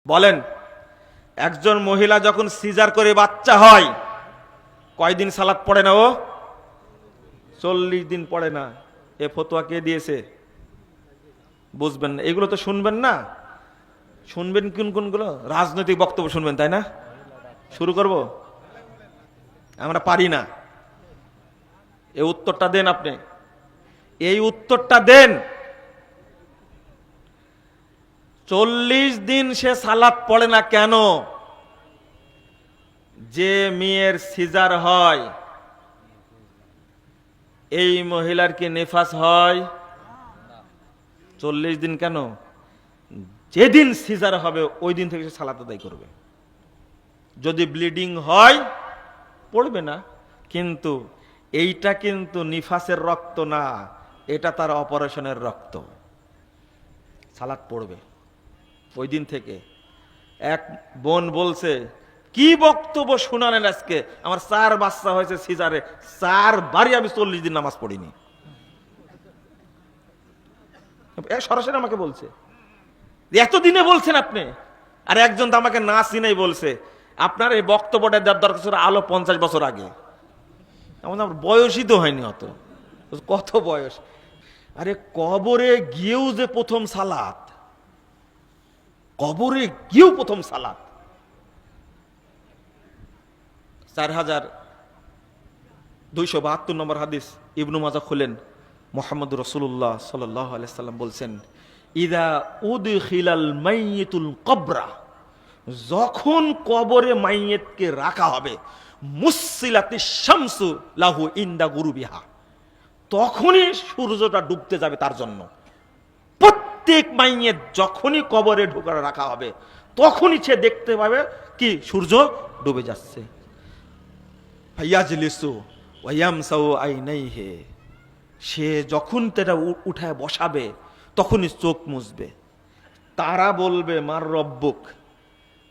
বলেন, একজন মহিলা যখন সিজার করে বাচ্চা হয় কয়দিন সালাত পড়ে না? ও 40 দিন পড়ে না। এ ফতোয়া কে দিয়েছে? বুঝবেন না, এগুলো তো শুনবেন না। শুনবেন কোনগুলো? রাজনৈতিক বক্তব্য শুনবেন, তাই না? শুরু করব? আমরা পারি না। এই উত্তরটা দেন আপনি, এই উত্তরটা দেন। 40 দিন সে সালাত পড়ে না কেন? যে মেয়ের সিজার হয় এই মহিলার কি নিফাস হয়? 40 দিন কেন? যেদিন সিজার হবে ওই দিন থেকে সে সালাত আদায় করবে। যদি ব্লিডিং হয় পড়বে না, কিন্তু এইটা কিন্তু নিফাসের রক্ত না, এটা তার অপারেশনের রক্ত। সালাত পড়বে ওই দিন থেকে। এক বোন বলছে, কি বক্তব্য শুনালেন আজকে, আমার 4 বাচ্চা হয়েছে সিজারে, 4 বারই আমি 40 দিন নামাজ পড়িনি। সরাসরি আমাকে বলছে, এতদিনে বলছেন আপনি। আর একজন তো আমাকে না চিনেই বলছে, আপনার এই বক্তব্যটা দেওয়ার দরকার ছিল আলো 50 বছর আগে। আমার বয়সই তো হয়নি অত। কত বয়স? আরে কবরে গিয়েও যে প্রথম সালাত, কবরে গিয়েও প্রথম সালাত। 4272 নম্বর হাদিস, ইবনু মাজাহ খুলেন। মুহাম্মদ রাসূলুল্লাহ সাল্লাল্লাহু আলাইহি সাল্লাম বলছেন, ইদা উদখিলাল মাইয়িতুল কবরা, যখন কবরে মাইয়িতকে রাখা হবে, মুসসিলাতিশ শামসু লাহু ইনদা গুরুবিহা, তখনই সূর্যটা ডুবতে যাবে তার জন্য। প্রত্যেক মাইয়িত যখনই কবরে ঢোকা রাখা হবে তখনই সে দেখতে পাবে কি সূর্য ডুবে যাচ্ছে। ফায়াজলিসু ওয়া ইয়ামসাউ আইনাইহি, সে যখন তেটা উঠায় বসাবে তখনই চোখ মুছবে। তারা বলবে মার রব্বুক,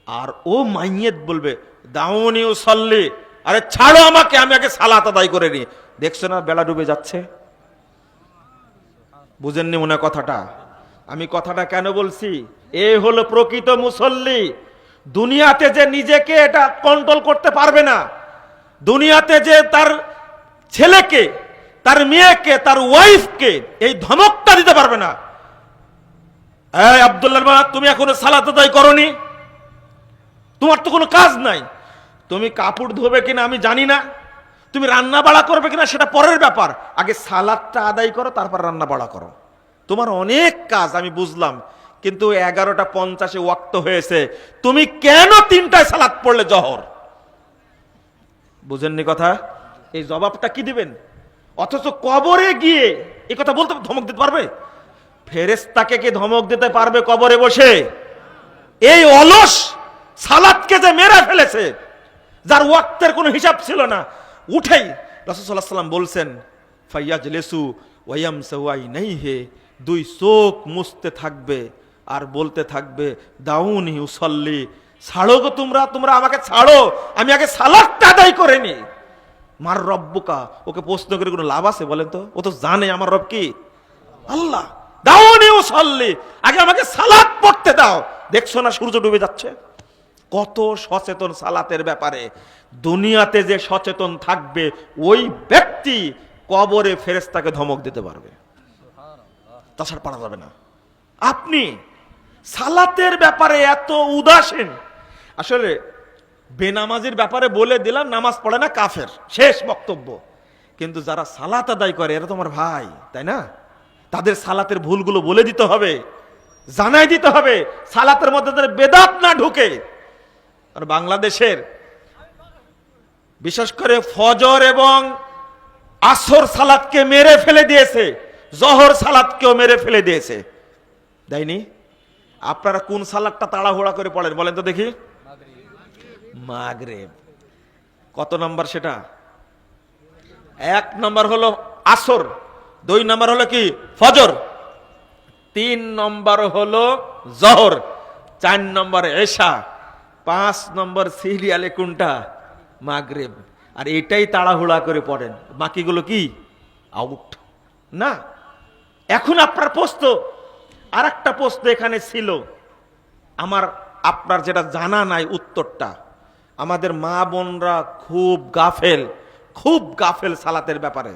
আর ও মাইয়িত বলবে দাউনি উসাল্লি, আরে ছাড়ো আমাকে, আমি আগে সালাত আদায় করে নি। দেখছো না বেলা ডুবে যাচ্ছে? বুঝেননি মনে কথাটা? আমি কথাটা কেন বলছি? এ হলো প্রকৃত মুসল্লি। দুনিয়াতে যে নিজেকে এটা কন্ট্রোল করতে পারবে না, দুনিয়াতে যে তার ছেলেকে, তার মেয়েকে, তার ওয়াইফকে এই ধমকটা দিতে পারবে না, এই আব্দুল্লাহ মা তুমি এখনো সালাত আদায় করনি, তোমার তো কোনো কাজ নাই, তুমি কাপড় ধোবে কিনা আমি জানি না, তুমি রান্না বাড়া করবে কিনা সেটা পরের ব্যাপার, আগে সালাতটা আদায় করো তারপর রান্না বাড়া করো। তোমার অনেক কাজ আমি বুঝলাম, কিন্তু 11:50 ওয়াক্ত হয়েছে, তুমি কেন 3টায় সালাত পড়লে জহর? বুঝেননি কথা? এই জবাবটা কি দিবেন? অথচ কবরে গিয়ে এই কথা বলতে ধমক দিতে পারবে? ফেরেশতাকে কি ধমক দিতে পারবে কবরে বসে? এই অলস সালাতকে যে মেরে ফেলেছে, যার ওয়াক্তের কোনো হিসাব ছিল না, উঠেই রাসূল সাল্লাল্লাহু আলাইহি ওয়াসাল্লাম বলছেন ফায়াজলিসু ওয়া ইয়ামসাউ আইনাইহি, 2 চোখ মুছতে থাকবে আর বলতে থাকবে দাউনি উসাল্লি, ছাড়ো গো তোমরা, তোমরা আমাকে ছাড়ো, আমি আগে সালাতটা আদায় করে নি। মার রব্বুকা, ওকে প্রশ্ন করে কোনো লাভ আছে বলেন তো? ও তো জানে আমার রব কি আল্লাহ। দাউনি উসাল্লি, আগে আমাকে সালাত পড়তে দাও। দেখছো না সূর্য ডুবে যাচ্ছে? কত সচেতন সালাতের ব্যাপারে। দুনিয়াতে যে সচেতন থাকবে ওই ব্যক্তি কবরে ফেরেশতাকে ধমক দিতে পারবে, তাছাড়া পারা যাবে না। আপনি সালাতের ব্যাপারে এত উদাসীন। আসলে বেনামাজির ব্যাপারে বলে দিলাম নামাজ পড়ে না কাফের, শেষ বক্তব্য। কিন্তু যারা সালাত আদায় করে এরা তোমার ভাই, তাই না? তাদের সালাতের ভুলগুলো বলে দিতে হবে, জানাই দিতে হবে, সালাতের মধ্যে তাদের বেদাত না ঢুকে। আর বাংলাদেশের বিশেষ করে ফজর এবং আসর সালাতকে মেরে ফেলে দিয়েছে, জোহর সালাতকেও মেরে ফেলে দিয়েছে, দেয়নি? আপনারা কোন সালাতটা তাড়াহুড়া করে পড়েন বলেন তো দেখি? মাগরিব। কত নম্বর সেটা? 1 নম্বর হলো আসর, 2 নম্বর হলো কি ফজর, 3 নম্বর হলো জোহর, 4 নম্বর এশা, 5 নম্বর সিরিয়ালে কোনটা? মাগরিব। আর এটাই তাড়াহুড়া করে পড়েন, বাকিগুলো কি আউট না। এখন আপনার প্রশ্ন, আর একটা প্রশ্ন এখানে ছিল, আমার আপনার যেটা জানা নাই উত্তরটা। আমাদের মা বোনরা খুব গাফেল সালাতের ব্যাপারে।